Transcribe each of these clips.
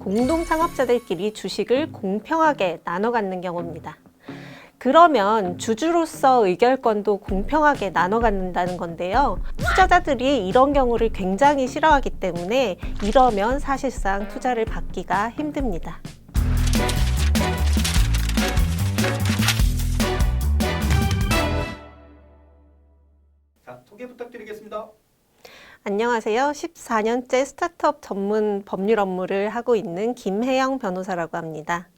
공동 창업자들끼리 주식을 공평하게 나눠 갖는 경우입니다. 그러면 주주로서 의결권도 공평하게 나눠 갖는다는 건데요. 투자자들이 이런 경우를 굉장히 싫어하기 때문에 이러면 사실상 투자를 받기가 힘듭니다. 자, 소개 부탁드리겠습니다. 안녕하세요. 14년째 스타트업 전문 법률 업무를 하고 있는 김혜영 변호사라고 합니다.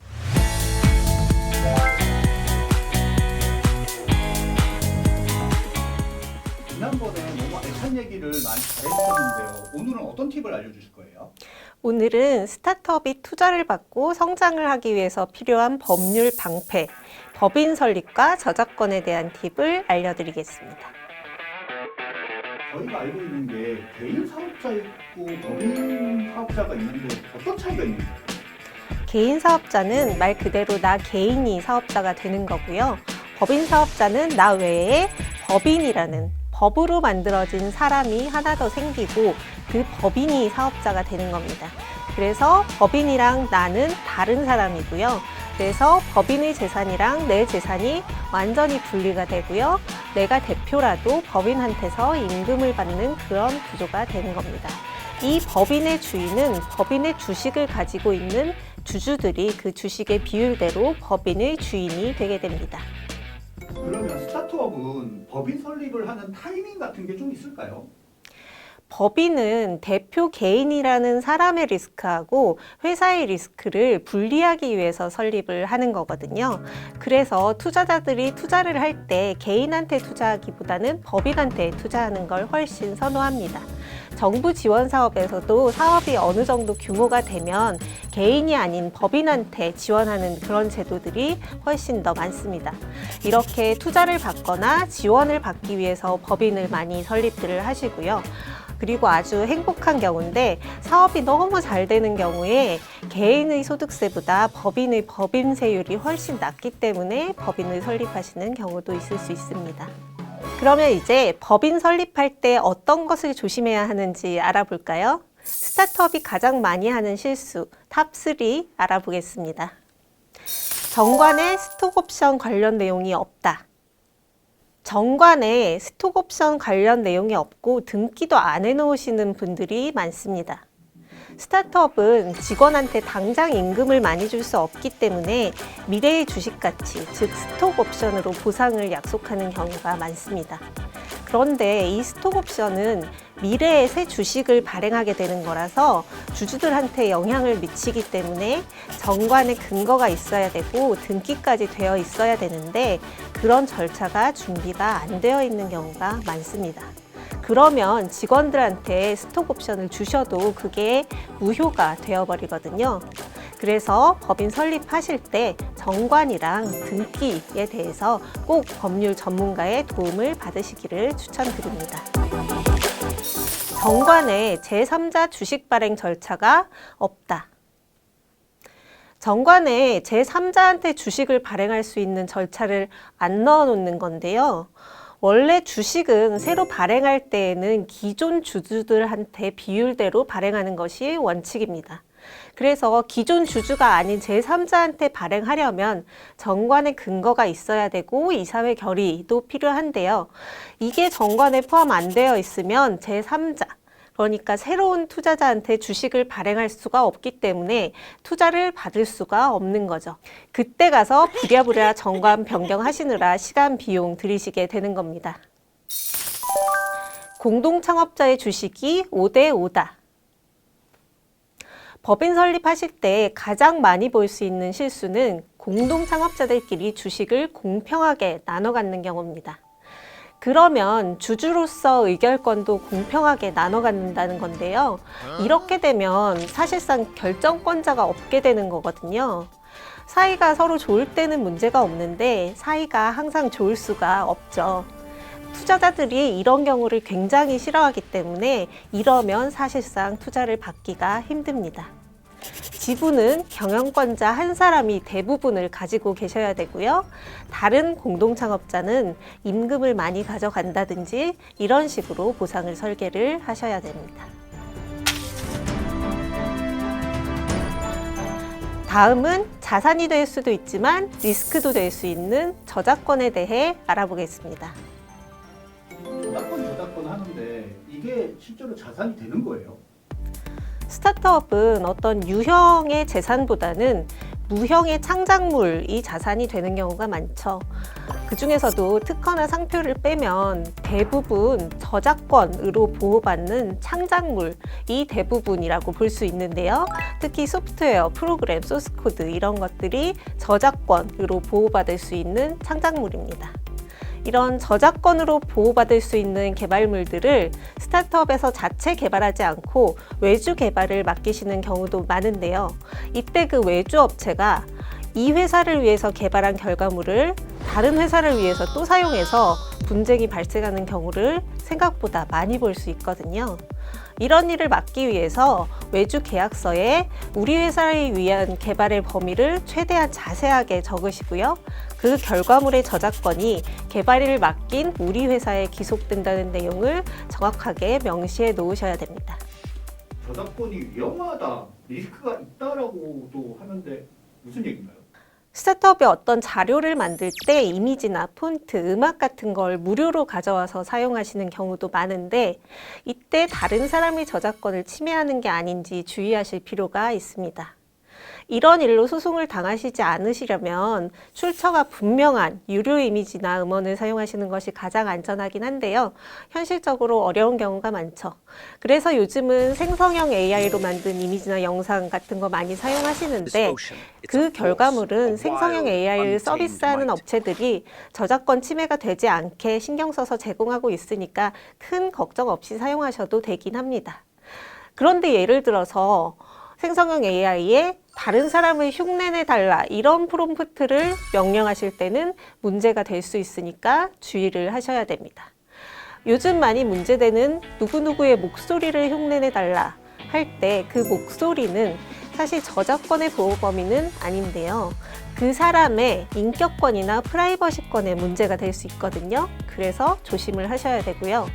지난번에 너무 알찬 얘기를 많이 잘해주셨는데요. 오늘은 어떤 팁을 알려주실 거예요? 오늘은 스타트업이 투자를 받고 성장을 하기 위해서 필요한 법률 방패, 법인 설립과 저작권에 대한 팁을 알려드리겠습니다. 저희가 알고 있는 게 개인 사업자 있고 법인 사업자가 있는데 어떤 차이가 있는지? 개인 사업자는 말 그대로 나 개인이 사업자가 되는 거고요. 법인 사업자는 나 외에 법인이라는 법으로 만들어진 사람이 하나 더 생기고 그 법인이 사업자가 되는 겁니다. 그래서 법인이랑 나는 다른 사람이고요. 그래서 법인의 재산이랑 내 재산이 완전히 분리가 되고요. 내가 대표라도 법인한테서 임금을 받는 그런 구조가 되는 겁니다. 이 법인의 주인은 법인의 주식을 가지고 있는 주주들이 그 주식의 비율대로 법인의 주인이 되게 됩니다. 그러면 스타트업은 법인 설립을 하는 타이밍 같은 게 좀 있을까요? 법인은 대표 개인이라는 사람의 리스크하고 회사의 리스크를 분리하기 위해서 설립을 하는 거거든요. 그래서 투자자들이 투자를 할 때 개인한테 투자하기보다는 법인한테 투자하는 걸 훨씬 선호합니다. 정부 지원 사업에서도 사업이 어느 정도 규모가 되면 개인이 아닌 법인한테 지원하는 그런 제도들이 훨씬 더 많습니다. 이렇게 투자를 받거나 지원을 받기 위해서 법인을 많이 설립들을 하시고요. 그리고 아주 행복한 경우인데 사업이 너무 잘 되는 경우에 개인의 소득세보다 법인의 법인세율이 훨씬 낮기 때문에 법인을 설립하시는 경우도 있을 수 있습니다. 그러면 이제 법인 설립할 때 어떤 것을 조심해야 하는지 알아볼까요? 스타트업이 가장 많이 하는 실수 탑3 알아보겠습니다. 정관에 스톡옵션 관련 내용이 없다. 정관에 스톡옵션 관련 내용이 없고 등기도 안 해놓으시는 분들이 많습니다. 스타트업은 직원한테 당장 임금을 많이 줄 수 없기 때문에 미래의 주식가치, 즉 스톡옵션으로 보상을 약속하는 경우가 많습니다. 그런데 이 스톡옵션은 미래에 새 주식을 발행하게 되는 거라서 주주들한테 영향을 미치기 때문에 정관에 근거가 있어야 되고 등기까지 되어 있어야 되는데 그런 절차가 준비가 안 되어 있는 경우가 많습니다. 그러면 직원들한테 스톡옵션을 주셔도 그게 무효가 되어버리거든요. 그래서 법인 설립하실 때 정관이랑 등기에 대해서 꼭 법률 전문가의 도움을 받으시기를 추천드립니다. 정관에 제3자 주식 발행 절차가 없다. 정관에 제3자한테 주식을 발행할 수 있는 절차를 안 넣어 놓는 건데요. 원래 주식은 새로 발행할 때에는 기존 주주들한테 비율대로 발행하는 것이 원칙입니다. 그래서 기존 주주가 아닌 제3자한테 발행하려면 정관에 근거가 있어야 되고 이사회 결의도 필요한데요. 이게 정관에 포함 안 되어 있으면 제3자, 그러니까 새로운 투자자한테 주식을 발행할 수가 없기 때문에 투자를 받을 수가 없는 거죠. 그때 가서 부랴부랴 정관 변경하시느라 시간 비용 들이시게 되는 겁니다. 공동창업자의 주식이 5대5다. 법인 설립하실 때 가장 많이 볼 수 있는 실수는 공동창업자들끼리 주식을 공평하게 나눠 갖는 경우입니다. 그러면 주주로서 의결권도 공평하게 나눠 갖는다는 건데요. 이렇게 되면 사실상 결정권자가 없게 되는 거거든요. 사이가 서로 좋을 때는 문제가 없는데 사이가 항상 좋을 수가 없죠. 투자자들이 이런 경우를 굉장히 싫어하기 때문에 이러면 사실상 투자를 받기가 힘듭니다. 지분은 경영권자 한 사람이 대부분을 가지고 계셔야 되고요. 다른 공동창업자는 임금을 많이 가져간다든지 이런 식으로 보상을 설계를 하셔야 됩니다. 다음은 자산이 될 수도 있지만 리스크도 될 수 있는 저작권에 대해 알아보겠습니다. 저작권 하는데 이게 실제로 자산이 되는 거예요? 스타트업은 어떤 유형의 재산보다는 무형의 창작물이 자산이 되는 경우가 많죠. 그 중에서도 특허나 상표를 빼면 대부분 저작권으로 보호받는 창작물이 대부분이라고 볼 수 있는데요. 특히 소프트웨어, 프로그램, 소스코드 이런 것들이 저작권으로 보호받을 수 있는 창작물입니다. 이런 저작권으로 보호받을 수 있는 개발물들을 스타트업에서 자체 개발하지 않고 외주 개발을 맡기시는 경우도 많은데요. 이때 그 외주 업체가 이 회사를 위해서 개발한 결과물을 다른 회사를 위해서 또 사용해서 분쟁이 발생하는 경우를 생각보다 많이 볼 수 있거든요. 이런 일을 막기 위해서 외주 계약서에 우리 회사를 위한 개발의 범위를 최대한 자세하게 적으시고요. 그 결과물의 저작권이 개발을 맡긴 우리 회사에 기속된다는 내용을 정확하게 명시해 놓으셔야 됩니다. 저작권이 위험하다, 리스크가 있다라고도 하는데 무슨 얘기인가요? 스타트업이 어떤 자료를 만들 때 이미지나 폰트, 음악 같은 걸 무료로 가져와서 사용하시는 경우도 많은데 이때 다른 사람의 저작권을 침해하는 게 아닌지 주의하실 필요가 있습니다. 이런 일로 소송을 당하시지 않으시려면 출처가 분명한 유료 이미지나 음원을 사용하시는 것이 가장 안전하긴 한데요. 현실적으로 어려운 경우가 많죠. 그래서 요즘은 생성형 AI로 만든 이미지나 영상 같은 거 많이 사용하시는데 그 결과물은 생성형 AI를 서비스하는 업체들이 저작권 침해가 되지 않게 신경 써서 제공하고 있으니까 큰 걱정 없이 사용하셔도 되긴 합니다. 그런데 예를 들어서 생성형 AI에 다른 사람을 흉내내달라 이런 프롬프트를 명령하실 때는 문제가 될 수 있으니까 주의를 하셔야 됩니다. 요즘 많이 문제되는 누구누구의 목소리를 흉내내달라 할 때 그 목소리는 사실 저작권의 보호 범위는 아닌데요. 그 사람의 인격권이나 프라이버시권에 문제가 될 수 있거든요. 그래서 조심을 하셔야 되고요.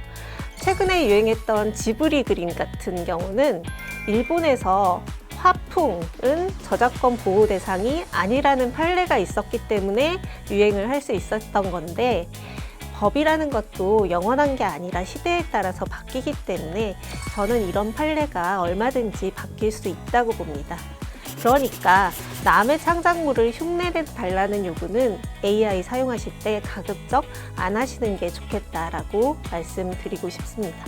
최근에 유행했던 지브리 그림 같은 경우는 일본에서 화풍은 저작권 보호 대상이 아니라는 판례가 있었기 때문에 유행을 할 수 있었던 건데 법이라는 것도 영원한 게 아니라 시대에 따라서 바뀌기 때문에 저는 이런 판례가 얼마든지 바뀔 수 있다고 봅니다. 그러니까 남의 창작물을 흉내내달라는 요구는 AI 사용하실 때 가급적 안 하시는 게 좋겠다라고 말씀드리고 싶습니다.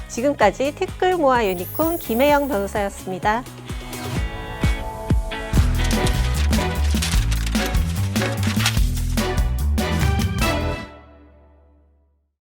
지금까지 티끌모아 유니콘 김혜영 변호사였습니다.